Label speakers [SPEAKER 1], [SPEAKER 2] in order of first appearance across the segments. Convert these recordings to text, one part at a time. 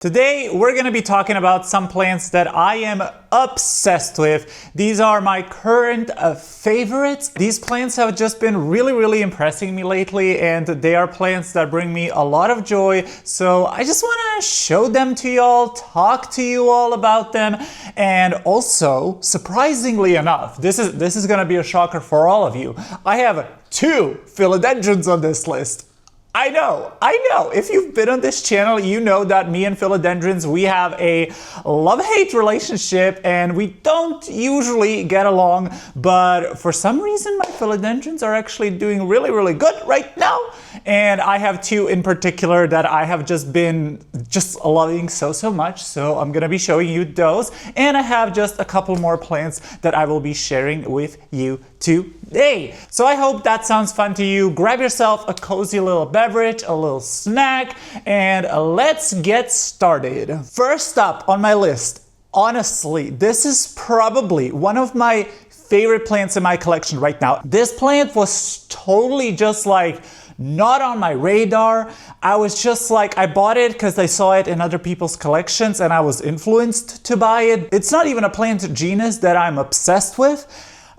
[SPEAKER 1] Today, we're going to be talking about some plants that I am obsessed with. These are my current favorites. These plants have just been really impressing me lately, and they are plants that bring me a lot of joy. So I just want to show them to y'all, talk to you all about them, and also, surprisingly enough, this is going to be a shocker for all of you. I have 2 philodendrons on this list. I know. If you've been on this channel, you know that me and philodendrons, we have a love-hate relationship and we don't usually get along, but for some reason my philodendrons are actually doing really good right now. And I have 2 in particular that I have just been loving so much, so I'm gonna be showing you those. And I have just a couple more plants that I will be sharing with you today. So I hope that sounds fun to you. Grab yourself a cozy little beverage, a little snack, and let's get started. First up on my list, honestly, this is probably one of my favorite plants in my collection right now. This plant was totally just like not on my radar. I was just like, I bought it because I saw it in other people's collections and I was influenced to buy it. It's not even a plant genus that I'm obsessed with,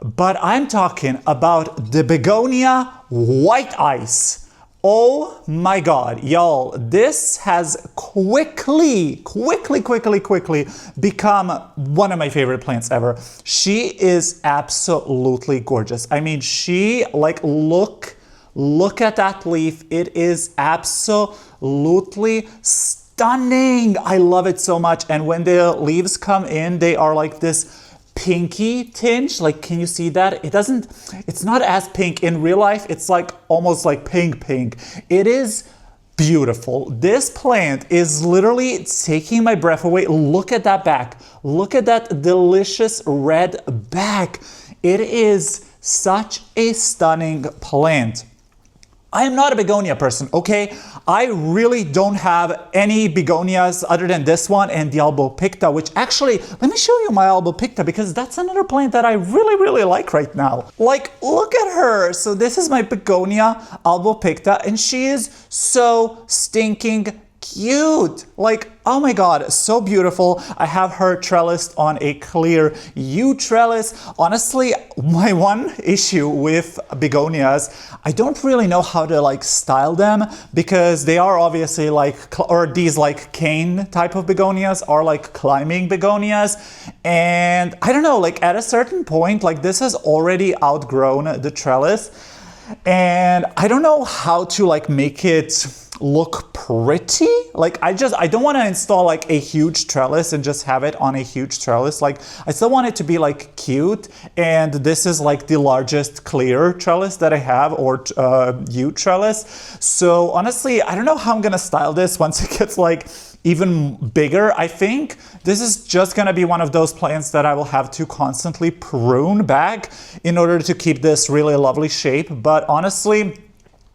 [SPEAKER 1] but I'm talking about the Begonia White Ice. Oh my God, y'all, this has quickly become one of my favorite plants ever. She is absolutely gorgeous. I mean, she, like, look at that leaf. It is absolutely stunning. I love it so much. And when the leaves come in, they are like this pinky tinge. Like, can you see that? It's not as pink in real life. It's like almost like pink. It is beautiful. This plant is literally taking my breath away. Look at that back. Look at that delicious red back. It is such a stunning plant. I am not a begonia person, okay? I really don't have any begonias other than this one and the albopicta, which actually, let me show you my albopicta because that's another plant that I really like right now. Like, look at her. So this is my begonia albopicta and she is so stinking cute. Like, oh my God, so beautiful. I have her trellised on a clear yew trellis. Honestly, my one issue with begonias, I don't really know how to like style them because they are obviously like, or these like cane type of begonias are like climbing begonias. And I don't know, like at a certain point, like this has already outgrown the trellis. And I don't know how to like make it look pretty. Like I don't want to install like a huge trellis and just have it on a huge trellis. Like I still want it to be like cute, and this is like the largest clear trellis that I have, or yew trellis. So honestly, I don't know how I'm gonna style this once it gets like even bigger. I think this is just gonna be one of those plants that I will have to constantly prune back in order to keep this really lovely shape. But honestly,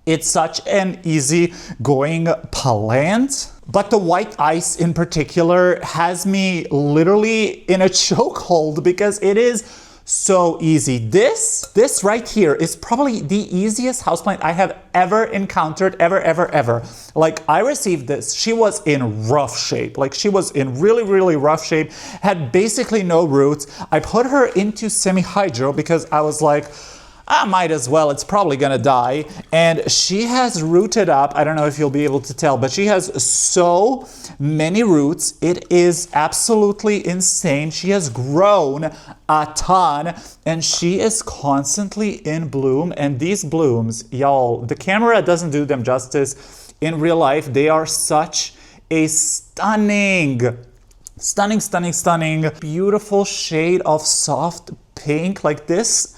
[SPEAKER 1] it's such an easy going plant. But the white ice in particular has me literally in a chokehold because it is so easy. This right here is probably the easiest houseplant I have ever encountered, ever. Like I received this, she was in rough shape. Like she was in really rough shape, had basically no roots. I put her into semi-hydro because I was like, I might as well, it's probably gonna die. And she has rooted up, I don't know if you'll be able to tell, but she has so many roots. It is absolutely insane. She has grown a ton and she is constantly in bloom. And these blooms, y'all, the camera doesn't do them justice. In real life, they are such a stunning, beautiful shade of soft pink. Like this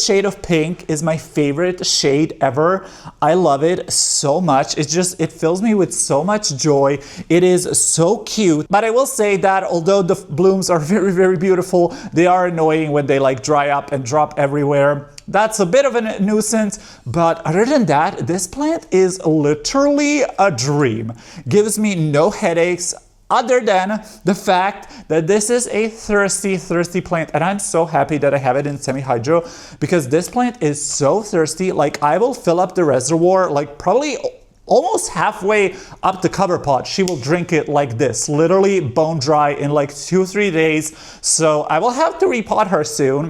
[SPEAKER 1] shade of pink is my favorite shade ever. I love it so much. It fills me with so much joy. It is so cute. But I will say that although the blooms are very beautiful, they are annoying when they like dry up and drop everywhere. That's a bit of a nuisance, but other than that, this plant is literally a dream. Gives me no headaches, other than the fact that this is a thirsty plant. And I'm so happy that I have it in semi-hydro because this plant is so thirsty. Like I will fill up the reservoir like probably almost halfway up the cover pot. She will drink it like this, literally bone dry in like 2-3 days. So I will have to repot her soon.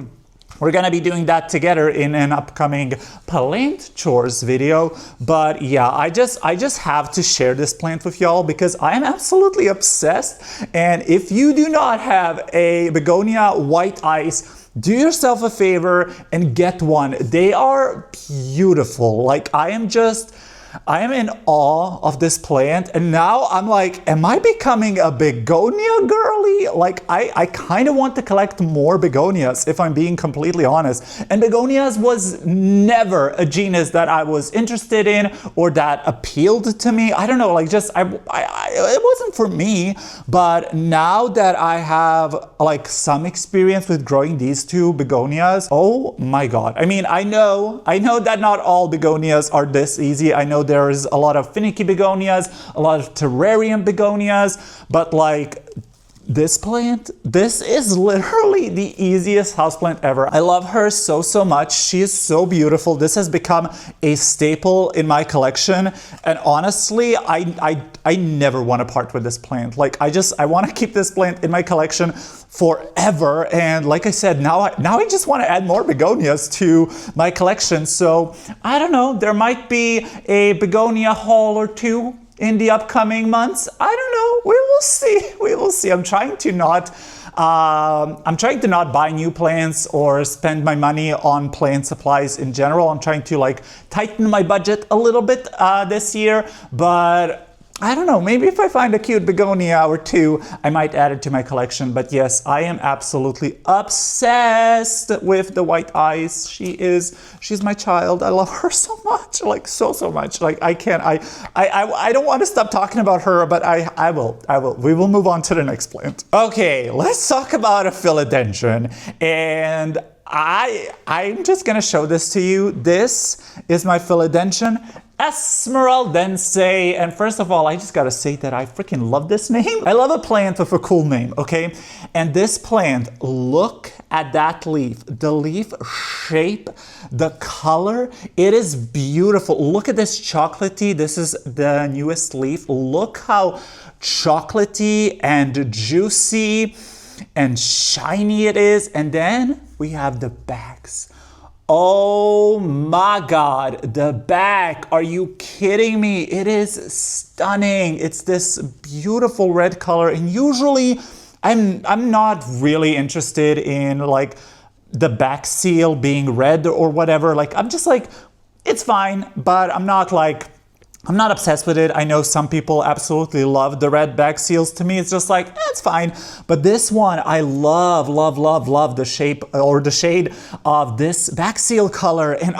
[SPEAKER 1] We're gonna be doing that together in an upcoming plant chores video. But yeah, I just have to share this plant with y'all because I am absolutely obsessed. And if you do not have a Begonia White Ice, do yourself a favor and get one. They are beautiful. Like I am in awe of this plant, and now I'm like, am I becoming a begonia girly? Like I kind of want to collect more begonias, if I'm being completely honest. And begonias was never a genus that I was interested in or that appealed to me. I don't know, like just it wasn't for me. But now that I have like some experience with growing these two begonias, oh my god. I mean, I know that not all begonias are this easy. I know there's a lot of finicky begonias, a lot of terrarium begonias, but like this plant, this is literally the easiest houseplant ever. I love her so much. She is so beautiful. This has become a staple in my collection, and honestly, I never want to part with this plant. Like I want to keep this plant in my collection forever. And like I said, now I just want to add more begonias to my collection. So I don't know, there might be a begonia haul or two in the upcoming months. I don't know. We will see. We will see. I'm trying to not buy new plants or spend my money on plant supplies in general. I'm trying to like tighten my budget a little bit this year, but I don't know, maybe if I find a cute begonia or two, I might add it to my collection. But yes, I am absolutely obsessed with the White Ice. She's my child. I love her so much, like so much. Like I don't want to stop talking about her, but I will. We will move on to the next plant. Okay, let's talk about a philodendron. And I'm just gonna show this to you. This is my Philodendron Esmeraldense. And first of all, I just gotta say that I freaking love this name. I love a plant with a cool name, okay? And this plant, look at that leaf. The leaf shape, the color, it is beautiful. Look at this chocolatey. This is the newest leaf. Look how chocolatey and juicy and shiny it is. And then we have the backs. Oh my god, the back. Are you kidding me? It is stunning. It's this beautiful red color, and usually I'm not really interested in like the back seal being red or whatever. Like I'm just like, it's fine, but I'm not obsessed with it. I know some people absolutely love the red back seals. To me, it's just like, it's fine. But this one, I love the shape or the shade of this back seal color. And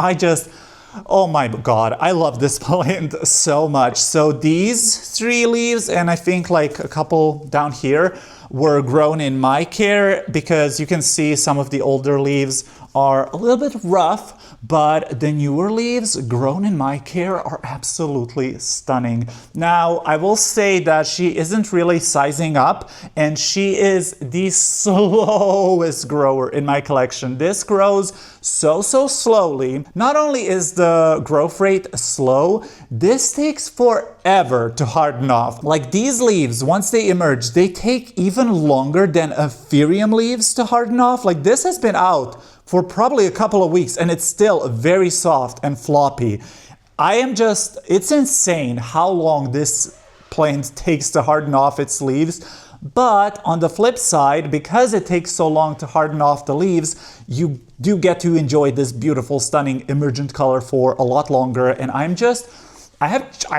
[SPEAKER 1] oh my god, I love this plant so much. So these 3 leaves, and I think like a couple down here, were grown in my care, because you can see some of the older leaves are a little bit rough, but the newer leaves grown in my care are absolutely stunning. Now, I will say that she isn't really sizing up, and she is the slowest grower in my collection. This grows so slowly. Not only is the growth rate slow, this takes forever to harden off. Like these leaves, once they emerge, they take even longer than Ephedrium leaves to harden off. Like this has been out for probably a couple of weeks, and it's still very soft and floppy. It's insane how long this plant takes to harden off its leaves. But on the flip side, because it takes so long to harden off the leaves, you do get to enjoy this beautiful, stunning, emergent color for a lot longer. And I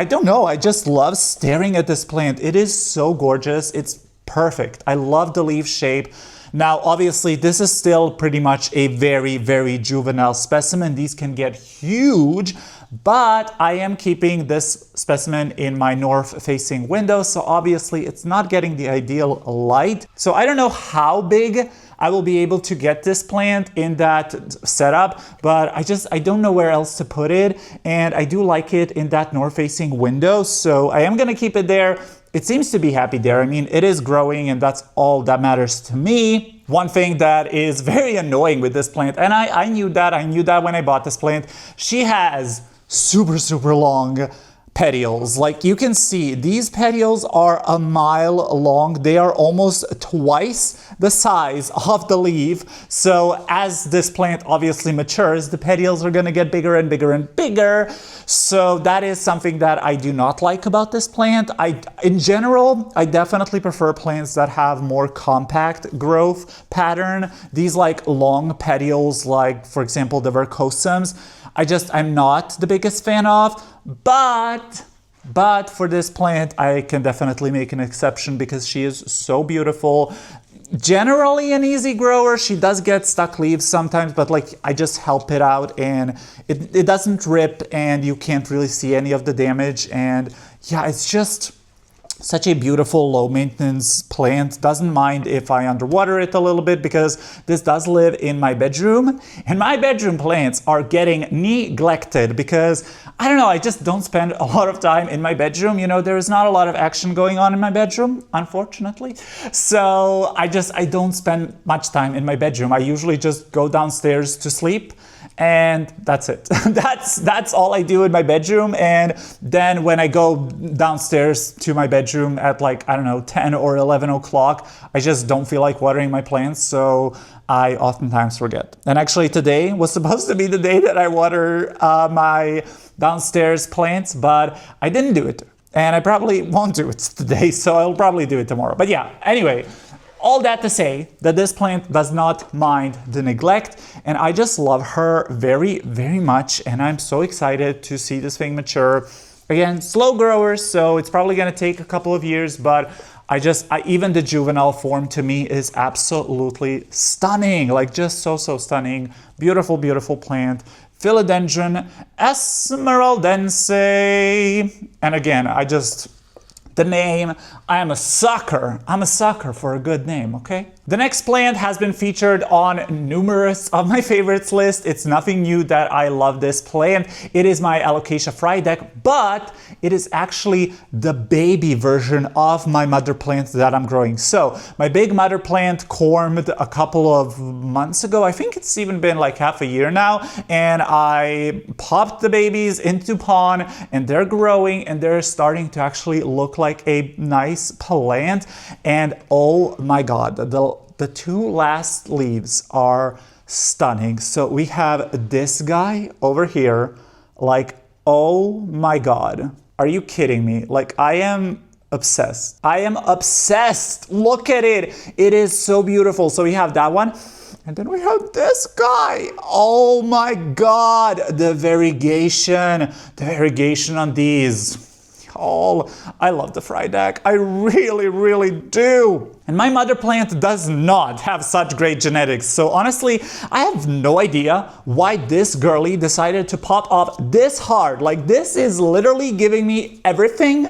[SPEAKER 1] don't know, I just love staring at this plant. It is so gorgeous. It's perfect. I love the leaf shape. Now, obviously, this is still pretty much a very juvenile specimen. These can get huge, but I am keeping this specimen in my north-facing window, so obviously it's not getting the ideal light. So I don't know how big I will be able to get this plant in that setup, but I don't know where else to put it, and I do like it in that north-facing window, so I am gonna keep it there. It seems to be happy there. I mean, it is growing, and that's all that matters to me. One thing that is very annoying with this plant, and I knew that when I bought this plant, she has super long petioles. Like you can see, these petioles are a mile long. They are almost twice the size of the leaf. So as this plant obviously matures, the petioles are going to get bigger and bigger and bigger. So that is something that I do not like about this plant. In general, I definitely prefer plants that have more compact growth pattern. These like long petioles, like for example, the Variegated I'm not the biggest fan of, but for this plant, I can definitely make an exception because she is so beautiful. Generally an easy grower. She does get stuck leaves sometimes, but like I just help it out and it doesn't rip and you can't really see any of the damage. And yeah, it's just such a beautiful low maintenance plant. Doesn't mind if I underwater it a little bit because this does live in my bedroom, and my bedroom plants are getting neglected because I don't know, I just don't spend a lot of time in my bedroom. You know, there is not a lot of action going on in my bedroom, unfortunately. So I don't spend much time in my bedroom. I usually just go downstairs to sleep. And that's it. That's all I do in my bedroom. And then when I go downstairs to my bedroom at like, I don't know, 10 or 11 o'clock, I just don't feel like watering my plants. So I oftentimes forget. And actually today was supposed to be the day that I water my downstairs plants, but I didn't do it. And I probably won't do it today. So I'll probably do it tomorrow. But yeah, anyway. All that to say that this plant does not mind the neglect, and I just love her very, very much, and I'm so excited to see this thing mature. Again, slow grower, so it's probably going to take a couple of years, but even the juvenile form to me is absolutely stunning, like just so stunning. Beautiful, beautiful plant. Philodendron Esmeraldense. And again, the name, I'm a sucker for a good name, okay? The next plant has been featured on numerous of my favorites list. It's nothing new that I love this plant. It is my Alocasia Frydek, but it is actually the baby version of my mother plant that I'm growing. So my big mother plant cormed a couple of months ago. I think it's even been like half a year now. And I popped the babies into pon and they're growing and they're starting to actually look like a nice plant. And oh my God, the two last leaves are stunning. So we have this guy over here, like, oh my God, are you kidding me? Like, I am obsessed. I am obsessed. Look at it. It is so beautiful. So we have that one. And then we have this guy. Oh my God, the variegation on these. Oh, I love the Frydek. I really, really do. And my mother plant does not have such great genetics. So honestly, I have no idea why this girly decided to pop up this hard. Like, this is literally giving me everything.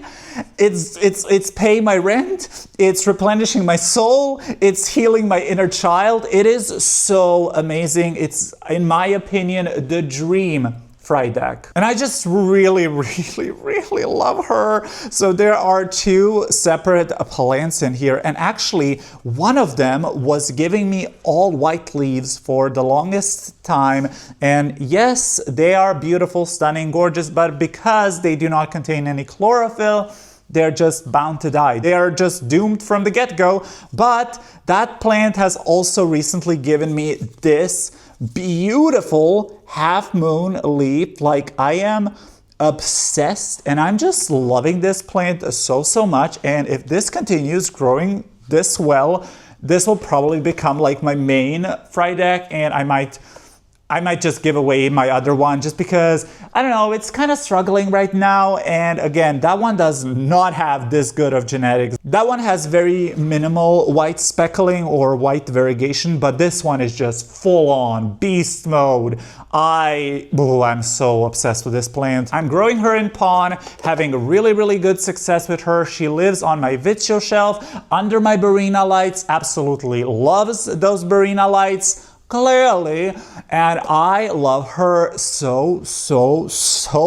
[SPEAKER 1] It's paying my rent. It's replenishing my soul. It's healing my inner child. It is so amazing. It's, in my opinion, the dream Frydek. And I just really, really, really love her. So there are two separate plants in here, and actually one of them was giving me all white leaves for the longest time. And yes, they are beautiful, stunning, gorgeous, but because they do not contain any chlorophyll, they're just bound to die. They are just doomed from the get-go. But that plant has also recently given me this beautiful half moon leaf. Like, I am obsessed and I'm just loving this plant so much. And if this continues growing this well, this will probably become like my main Frydek, and I might just give away my other one just because, I don't know, it's kind of struggling right now. And again, that one does not have this good of genetics. That one has very minimal white speckling or white variegation, but this one is just full on beast mode. I'm so obsessed with this plant. I'm growing her in pon, having really, really good success with her. She lives on my Vitio shelf under my Barina lights. Absolutely loves those Barina lights. Clearly, and I love her so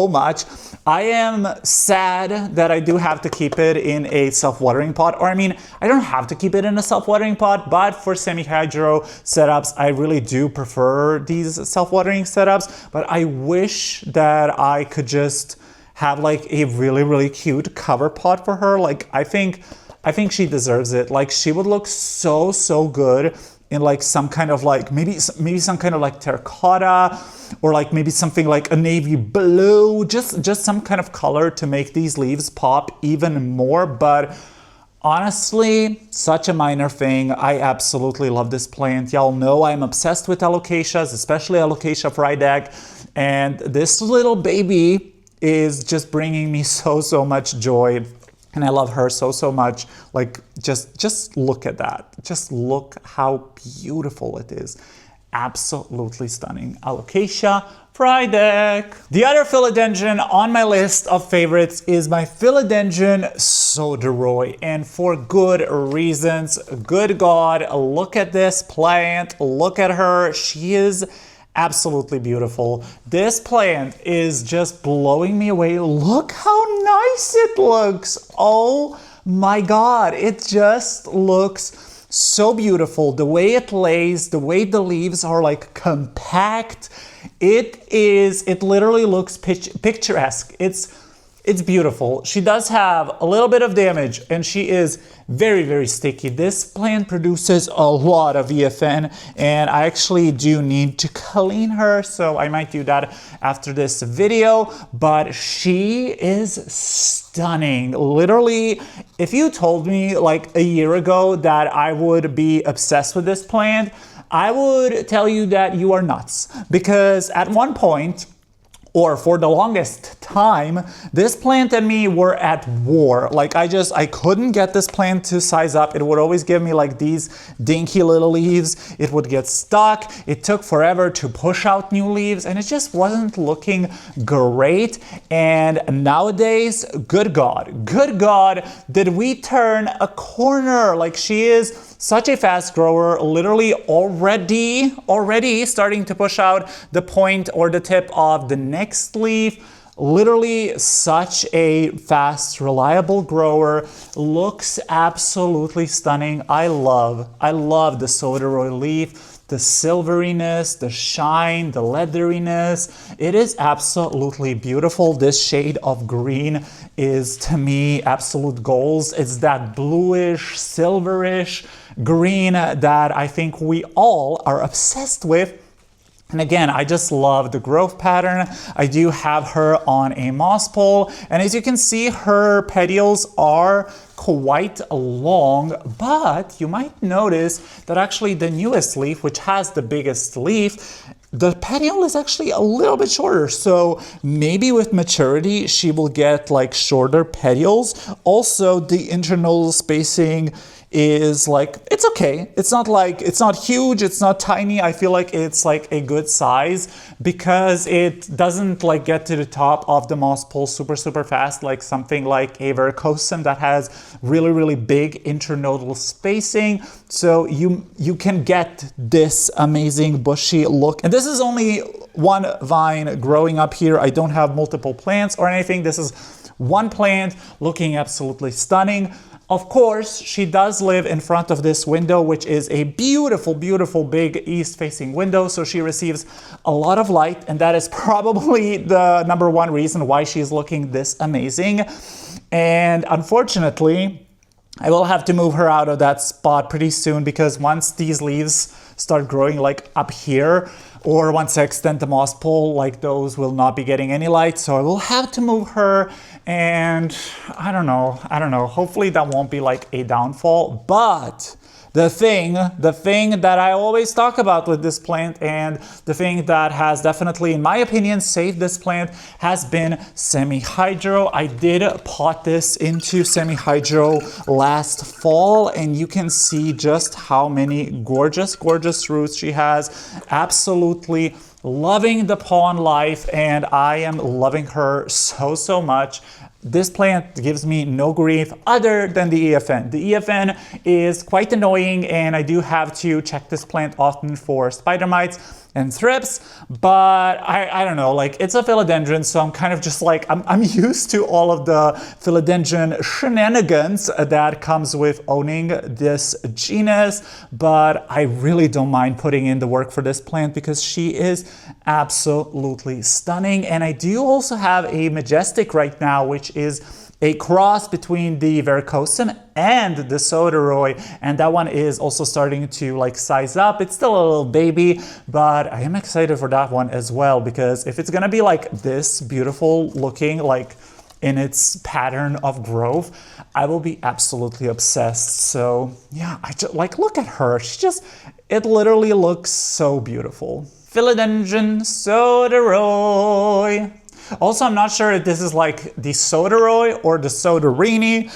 [SPEAKER 1] much. I am sad that I do have to keep it in a self-watering pot, or I mean, I don't have to keep it in a self-watering pot, but for semi-hydro setups, I really do prefer these self-watering setups. But I wish that I could just have like a really, really cute cover pot for her. Like, I think she deserves it. Like, she would look so, so good in like some kind of like, maybe some kind of like terracotta, or like maybe something like a navy blue, just some kind of color to make these leaves pop even more. But honestly, such a minor thing. I absolutely love this plant. Y'all know I'm obsessed with alocasias, especially Alocasia Frydek, and this little baby is just bringing me so much joy. And I love her so much. Like, just look at that. Just look how beautiful it is. Absolutely stunning. Alocasia Frydek. The other philodendron on my list of favorites is my Philodendron Sodoroi, and for good reasons. Good God, look at this plant. Look at her. She is absolutely beautiful. This plant is just blowing me away. Look how nice it looks. Oh my God, it just looks so beautiful. The way it lays, the way the leaves are like compact, it literally looks picturesque. It's beautiful. She does have a little bit of damage, and she is very sticky. This plant produces a lot of EFN, and I actually do need to clean her, so I might do that after this video. But she is stunning. Literally, if you told me like a year ago that I would be obsessed with this plant, I would tell you that you are nuts. Because at one point, or for the longest time, this plant and me were at war. Like, I couldn't get this plant to size up. It would always give me like these dinky little leaves. It would get stuck. It took forever to push out new leaves, and it just wasn't looking great. And nowadays, good God, did we turn a corner. Like, she is such a fast grower, literally already starting to push out the point or the tip of the next leaf. Literally such a fast, reliable grower. Looks absolutely stunning. I love the Sodoroi leaf. The silveriness, the shine, the leatheriness. It is absolutely beautiful. This shade of green is, to me, absolute goals. It's that bluish, silverish green that I think we all are obsessed with. And again, I just love the growth pattern. I do have her on a moss pole, and as you can see, her petioles are quite long, but you might notice that actually the newest leaf, which has the biggest leaf, the petiole is actually a little bit shorter. So maybe with maturity, she will get like shorter petioles. Also, the internodal spacing is like, it's okay. It's not huge, it's not tiny. I feel like it's like a good size because it doesn't like get to the top of the moss pole super fast, like something like a Variegated that has really big internodal spacing. So you can get this amazing bushy look. And this is only one vine growing up here. I don't have multiple plants or anything. This is one plant looking absolutely stunning. Of course, she does live in front of this window, which is a beautiful big east-facing window, so she receives a lot of light, and that is probably the number one reason why she's looking this amazing. And unfortunately, I will have to move her out of that spot pretty soon, because once these leaves start growing like up here, or once I extend the moss pole, like those will not be getting any light, so I will have to move her. And I don't know, hopefully that won't be like a downfall. But the thing that I always talk about with this plant, and the thing that has definitely, in my opinion, saved this plant, has been semi-hydro. I did pot this into semi-hydro last fall, and you can see just how many gorgeous roots she has. Absolutely loving the pond life, and I am loving her so much. This plant gives me no grief other than the EFN. The EFN is quite annoying, and I do have to check this plant often for spider mites. and thrips, but I don't know, like it's a philodendron, so I'm kind of just like, I'm used to all of the philodendron shenanigans that comes with owning this genus, but I really don't mind putting in the work for this plant because she is absolutely stunning. And I do also have a majestic right now, which is a cross between the Variegated and the Sodoroi, and that one is also starting to like size up. It's still a little baby, but I am excited for that one as well, because if it's gonna be like this beautiful looking, like in its pattern of growth, I will be absolutely obsessed. So yeah, I just like, look at her. She just, it literally looks so beautiful. Philodendron Sodoroi. Also, I'm not sure if this is like the Sodoroi or the Sodorini,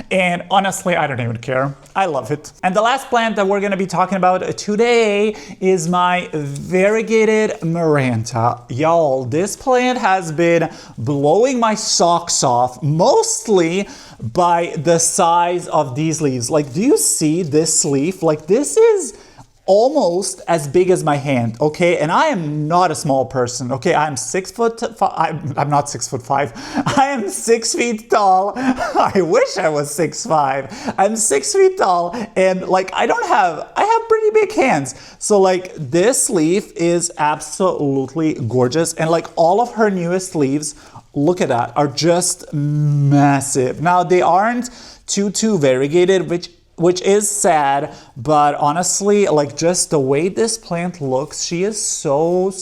[SPEAKER 1] and honestly, I don't even care. I love it. And the last plant that we're gonna be talking about today is my Variegated Maranta. Y'all, this plant has been blowing my socks off, mostly by the size of these leaves. Like, do you see this leaf? Like, this is almost as big as my hand, okay? And I am not a small person, okay? I'm 6 foot, I'm not 6'5". I am 6 feet tall. I wish I was 6'5". I'm 6 feet tall, and like I have pretty big hands. So like this leaf is absolutely gorgeous, and like all of her newest leaves, look at that, are just massive. Now they aren't too variegated, which is sad, but honestly, like just the way this plant looks, she is so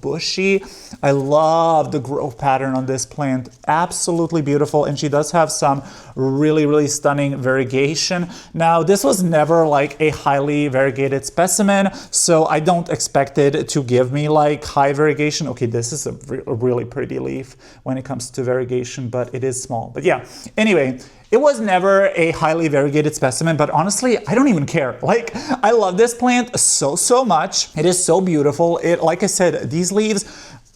[SPEAKER 1] bushy. I love the growth pattern on this plant. Absolutely beautiful, and she does have some really stunning variegation. Now, this was never like a highly variegated specimen, so I don't expect it to give me like high variegation. Okay, this is a really pretty leaf when it comes to variegation, but it is small. But yeah, anyway, it was never a highly variegated specimen, but honestly, I don't even care. Like, I love this plant so much. It is so beautiful. It, like I said, these leaves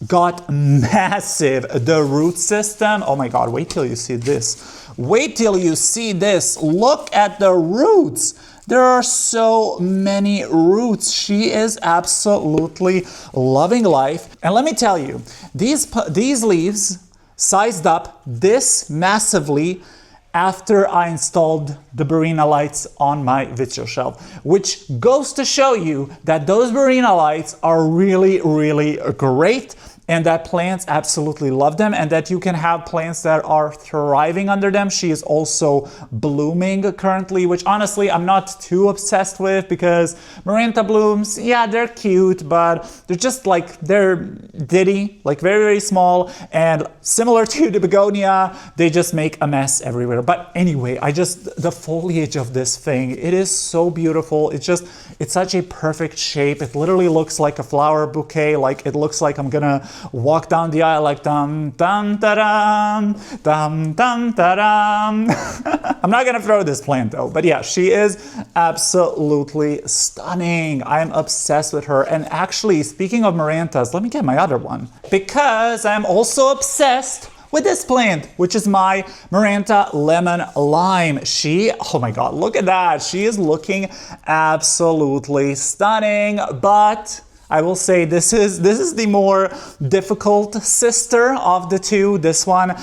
[SPEAKER 1] got massive. The root system, oh my God, wait till you see this. Wait till you see this. Look at the roots. There are so many roots. She is absolutely loving life. And let me tell you, these leaves sized up this massively after I installed the Barina lights on my video shelf, which goes to show you that those Barina lights are really great, and that plants absolutely love them, and that you can have plants that are thriving under them. She is also blooming currently, which honestly I'm not too obsessed with, because Maranta blooms, yeah, they're cute, but they're just like, they're ditty, like very small, and similar to the Begonia, they just make a mess everywhere. But anyway, the foliage of this thing, it is so beautiful. It's such a perfect shape. It literally looks like a flower bouquet. Like, it looks like I'm gonna walk down the aisle like dum dum da dum dum dum da dum. I'm not gonna throw this plant though, but yeah, she is absolutely stunning. I am obsessed with her. And actually, speaking of Marantas, let me get my other one, because I'm also obsessed with this plant, which is my Maranta Lemon Lime. Oh my God, look at that. She is looking absolutely stunning, but I will say this is the more difficult sister of the two. This one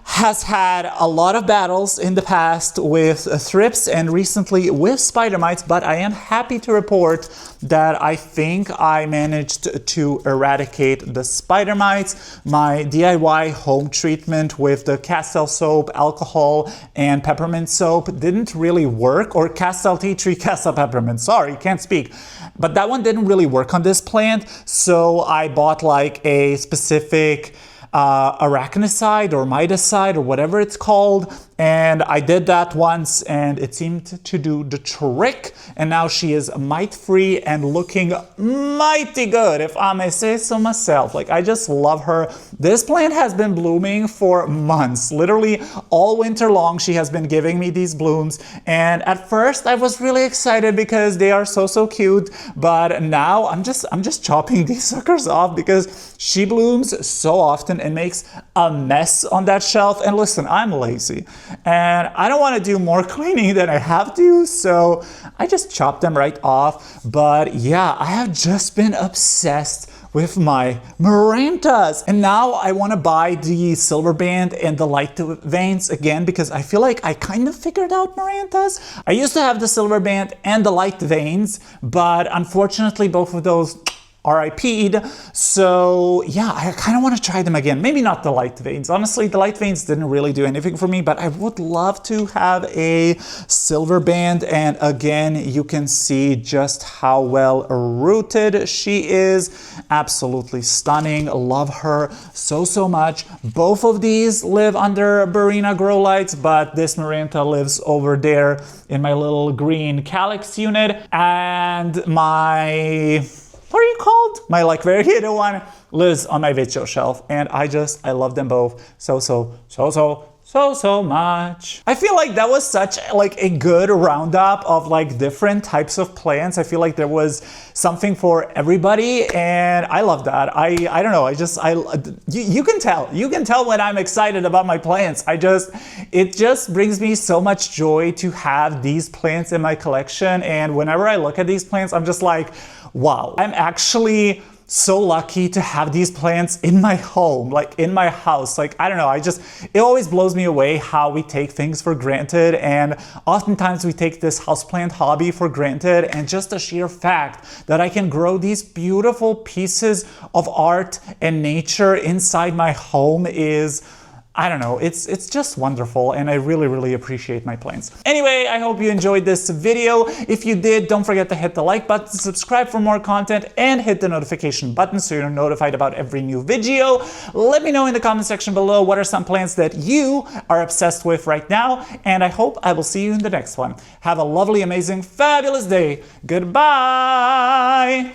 [SPEAKER 1] has had a lot of battles in the past with thrips and recently with spider mites, but I am happy to report that I think I managed to eradicate the spider mites. My DIY home treatment with the Castile soap, alcohol, and peppermint soap didn't really work, or Castile tea tree, Castile peppermint, sorry, can't speak. But that one didn't really work on this plant, so I bought like a specific arachnicide or miticide or whatever it's called, and I did that once and it seemed to do the trick, and now she is mite free and looking mighty good, if I may say so myself. Like, I just love her. This plant has been blooming for months, literally all winter long. She has been giving me these blooms, and at first I was really excited because they are so cute, but now I'm just chopping these suckers off because she blooms so often and makes a mess on that shelf. And listen, I'm lazy. and I don't want to do more cleaning than I have to, so I just chop them right off. But yeah, I have just been obsessed with my Marantas. And now I want to buy the silver band and the light veins again, because I feel like I kind of figured out Marantas. I used to have the silver band and the light veins, but unfortunately both of those RIP'd. So yeah, I kind of want to try them again. Maybe not the light veins. Honestly, the light veins didn't really do anything for me, but I would love to have a silver band. And again, you can see just how well rooted she is. Absolutely stunning. Love her so much. Both of these live under Barina grow lights, but this Maranta lives over there in my little green calyx unit, and my, what are you called? My like variegated one lives on my Vitcho shelf, and I love them both so much. I feel like that was such like a good roundup of like different types of plants. I feel like there was something for everybody, and I love that. I don't know, you can tell when I'm excited about my plants. It just brings me so much joy to have these plants in my collection, and whenever I look at these plants, I'm just like, wow, I'm actually so lucky to have these plants in my home, like in my house. Like, I don't know, it always blows me away how we take things for granted, and oftentimes we take this houseplant hobby for granted, and just the sheer fact that I can grow these beautiful pieces of art and nature inside my home is, I don't know, it's just wonderful, and I really appreciate my plants. Anyway, I hope you enjoyed this video. If you did, don't forget to hit the like button, subscribe for more content, and hit the notification button so you're notified about every new video. Let me know in the comment section below what are some plants that you are obsessed with right now, and I hope I will see you in the next one. Have a lovely, amazing, fabulous day. Goodbye!